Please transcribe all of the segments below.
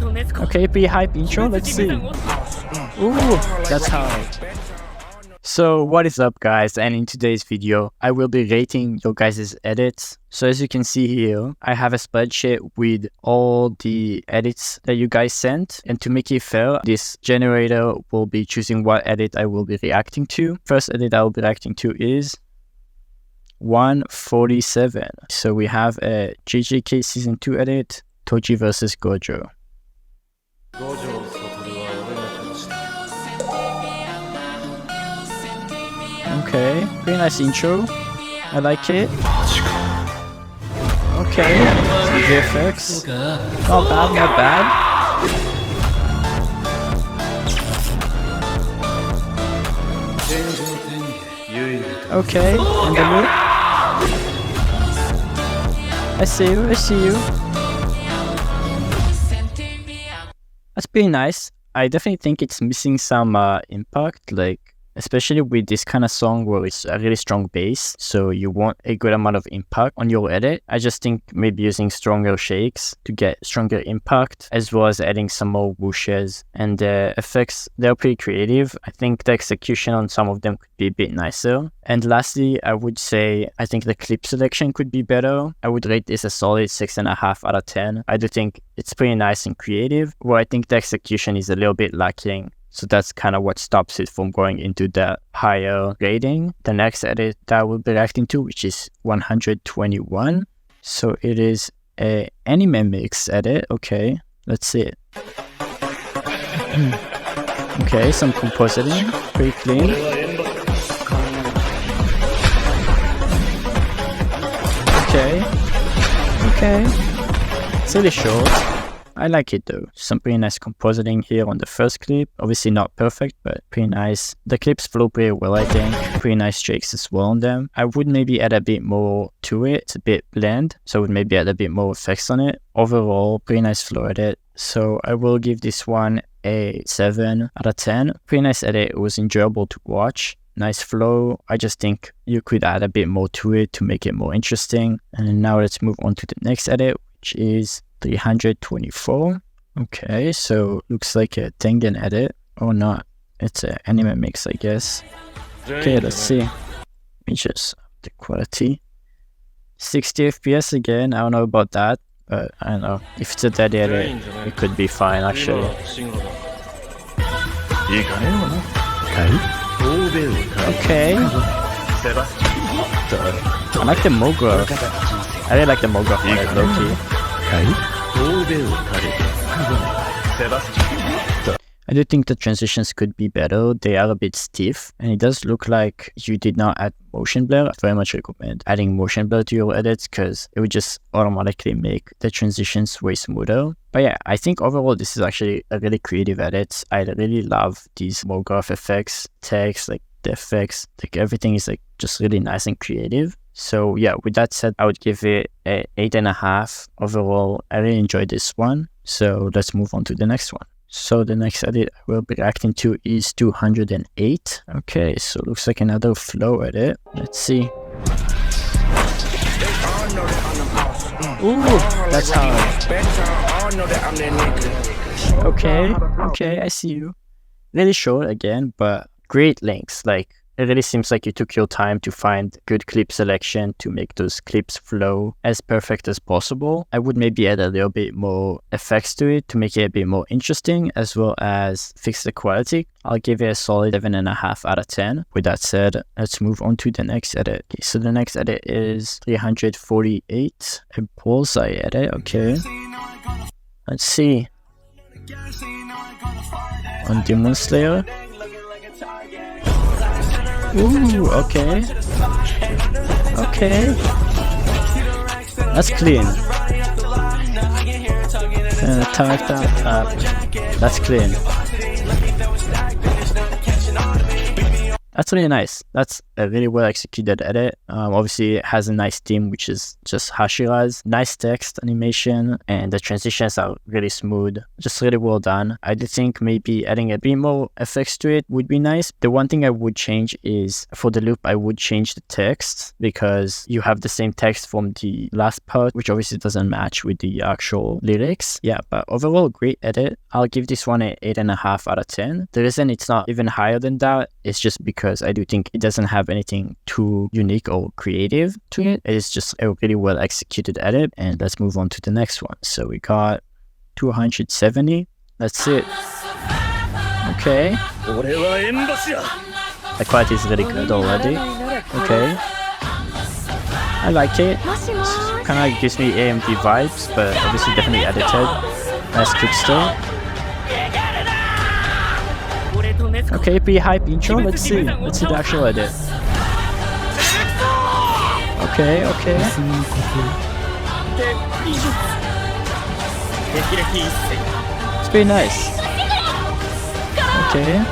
Okay, pretty hype intro, let's see. Ooh, that's hard. So what is up guys, and in today's video I will be rating your guys' edits. So as you can see here, I have a spreadsheet with all the edits that you guys sent, and to make it fair, this generator will be choosing what edit I will be reacting to. First edit I will be reacting to is 147. So we have a JJK season 2 edit, Toji versus Gojo. Okay, pretty nice intro. I like it. Okay, some VFX. Not bad, not bad. Okay, and the loop. I see you, I see you. That's pretty nice. I definitely think it's missing some impact, like especially with this kind of song where it's a really strong bass, so you want a good amount of impact on your edit. I just think maybe using stronger shakes to get stronger impact, as well as adding some more whooshes. And the effects, they're pretty creative. I think the execution on some of them could be a bit nicer. And lastly, I would say I think the clip selection could be better. I would rate this a solid 6.5 out of 10. I do think it's pretty nice and creative, where I think the execution is a little bit lacking. So that's kind of what stops it from going into the higher rating. The next edit that I will be reacting to, which is 121. So it is a anime mix edit. Okay, let's see it. Okay, some compositing, pretty clean. Okay, it's really short. I like it though. Some pretty nice compositing here on the first clip. Obviously not perfect, but pretty nice. The clips flow pretty well, I think. Pretty nice shakes as well on them. I would maybe add a bit more to it. It's a bit bland, so I would maybe add a bit more effects on it. Overall, pretty nice flow edit. So I will give this one a 7 out of 10. Pretty nice edit. It was enjoyable to watch. Nice flow. I just think you could add a bit more to it to make it more interesting. And now let's move on to the next edit, which is 324. Okay, so looks like a Tengen edit or not. It's an anime mix, I guess. Okay, let's see. Let me just up the quality. 60 FPS again. I don't know about that, but I don't know. If it's a dead edit, it could be fine actually. Okay. I like the Molob. I really like the Molob on it, low-key. I do think the transitions could be better. They are a bit stiff, and it does look like you did not add motion blur. I very much recommend adding motion blur to your edits, because it would just automatically make the transitions way smoother. But yeah, I think overall this is actually a really creative edit. I really love these Molob effects, text, like the effects, like everything is like just really nice and creative. So yeah, with that said, I would give it a 8.5 overall. I really enjoyed this one. So let's move on to the next one. So the next edit I will be reacting to is 208. Okay, so looks like another flow edit. Let's see. Ooh, that's hard. Okay, I see you. Really short again, but great lengths. Like, it really seems like you took your time to find good clip selection to make those clips flow as perfect as possible. I would maybe add a little bit more effects to it to make it a bit more interesting, as well as fix the quality. I'll give it a solid 7.5 out of 10. With that said, let's move on to the next edit. Okay, so the next edit is 348, a bullseye edit. Okay, let's see. On Demon Slayer. Ooh, okay. That's clean. That's clean. That's really nice. That's a really well executed edit. Obviously it has a nice theme, which is just Hashira's. Nice text animation, and the transitions are really smooth. Just really well done. I do think maybe adding a bit more effects to it would be nice. The one thing I would change is for the loop, I would change the text, because you have the same text from the last part, which obviously doesn't match with the actual lyrics. Yeah, but overall, great edit. I'll give this one an 8.5 out of 10. The reason it's not even higher than that is just because I do think it doesn't have anything too unique or creative to it. It is just a really well executed edit. And let's move on to the next one. So we got 270. That's it. Okay. The quality is really good already. Okay. I like it. Kind of gives me AMV vibes, but obviously definitely edited. Nice quick start. Okay, pretty hype intro. Let's see the actual edit. Okay. It's pretty nice. Okay.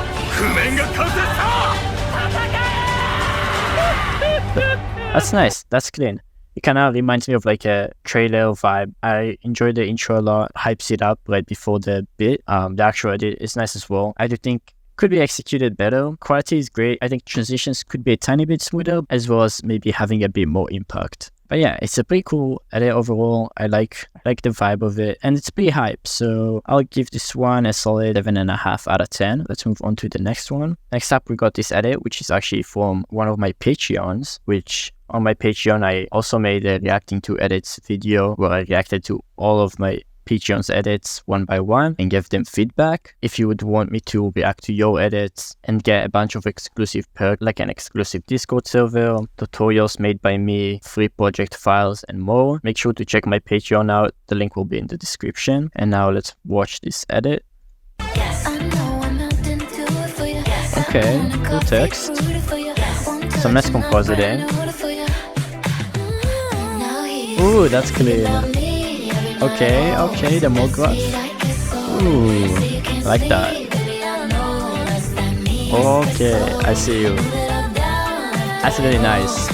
That's nice. That's clean. It kind of reminds me of like a trailer vibe. I enjoyed the intro a lot. Hypes it up right before the bit. The actual edit is nice as well. I do think could be executed better. Quality is great. I think transitions could be a tiny bit smoother, as well as maybe having a bit more impact. But yeah, it's a pretty cool edit overall. I like the vibe of it, and it's pretty hype. So I'll give this one a solid 7.5 out of 10. Let's move on to the next one. Next up, we got this edit, which is actually from one of my Patreons, which on my Patreon, I also made a reacting to edits video where I reacted to all of my Patreon's edits one by one and give them feedback. If you would want me to react to your edits and get a bunch of exclusive perks like an exclusive Discord server, tutorials made by me, free project files, and more, make sure to check my Patreon out. The link will be in the description. And now let's watch this edit. Okay, cool text. Some nice compositing. Ooh, that's clean. Okay, the Molob. Ooh, I like that. Okay, I see you. That's really nice.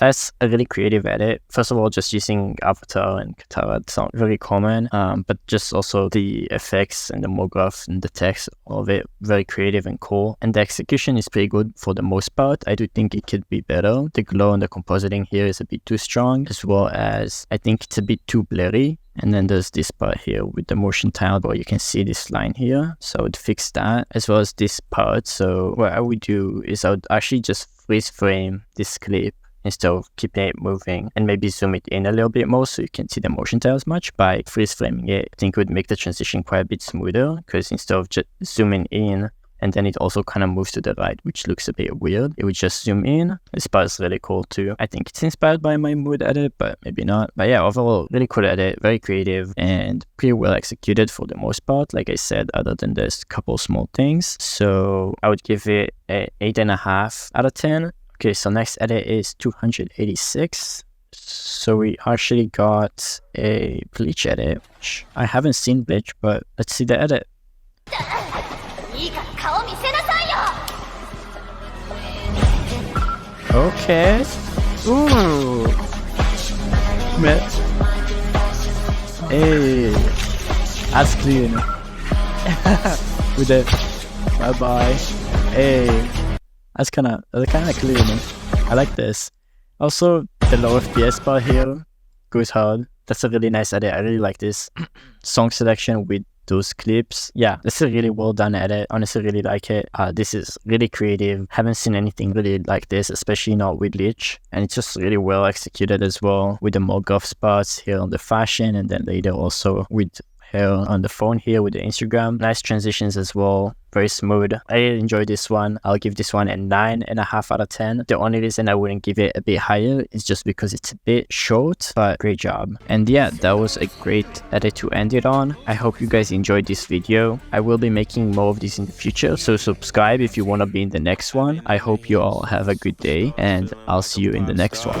That's a really creative edit. First of all, just using Avatar and Katara, it's not very common, but just also the effects and the Molob and the text, all of it, very creative and cool. And the execution is pretty good for the most part. I do think it could be better. The glow and the compositing here is a bit too strong, as well as I think it's a bit too blurry. And then there's this part here with the motion tile where you can see this line here. So I would fix that, as well as this part. So what I would do is I would actually just freeze frame this clip instead of keeping it moving, and maybe zoom it in a little bit more so you can see the motion tile as much. By freeze framing it, I think it would make the transition quite a bit smoother, because instead of just zooming in and then it also kind of moves to the right, which looks a bit weird, it would just zoom in. This part is really cool too. I think it's inspired by my mood edit, but maybe not. But yeah, overall, really cool edit, very creative and pretty well executed for the most part, like I said, other than this couple small things. So I would give it an 8.5 out of 10. Okay, so next edit is 286. So we actually got a Bleach edit, which I haven't seen Bleach, but let's see the edit. Okay. Ooh. Hey. That's clean. With it. Bye bye. Hey. That's kind of clean. I like this. Also, the low FPS part here goes hard. That's a really nice edit. I really like this song selection with those clips. Yeah, that's a really well done edit. Honestly, really like it. This is really creative. Haven't seen anything really like this, especially not with Bleach. And it's just really well executed as well, with the Molob spots here on the fashion, and then later also with here on the phone here with the Instagram. Nice transitions as well. Very smooth. I enjoyed this one. I'll give this one a 9.5 out of 10. The only reason I wouldn't give it a bit higher is just because it's a bit short, but great job. And yeah, that was a great edit to end it on. I hope you guys enjoyed this video. I will be making more of these in the future, so subscribe if you want to be in the next one. I hope you all have a good day, and I'll see you in the next one.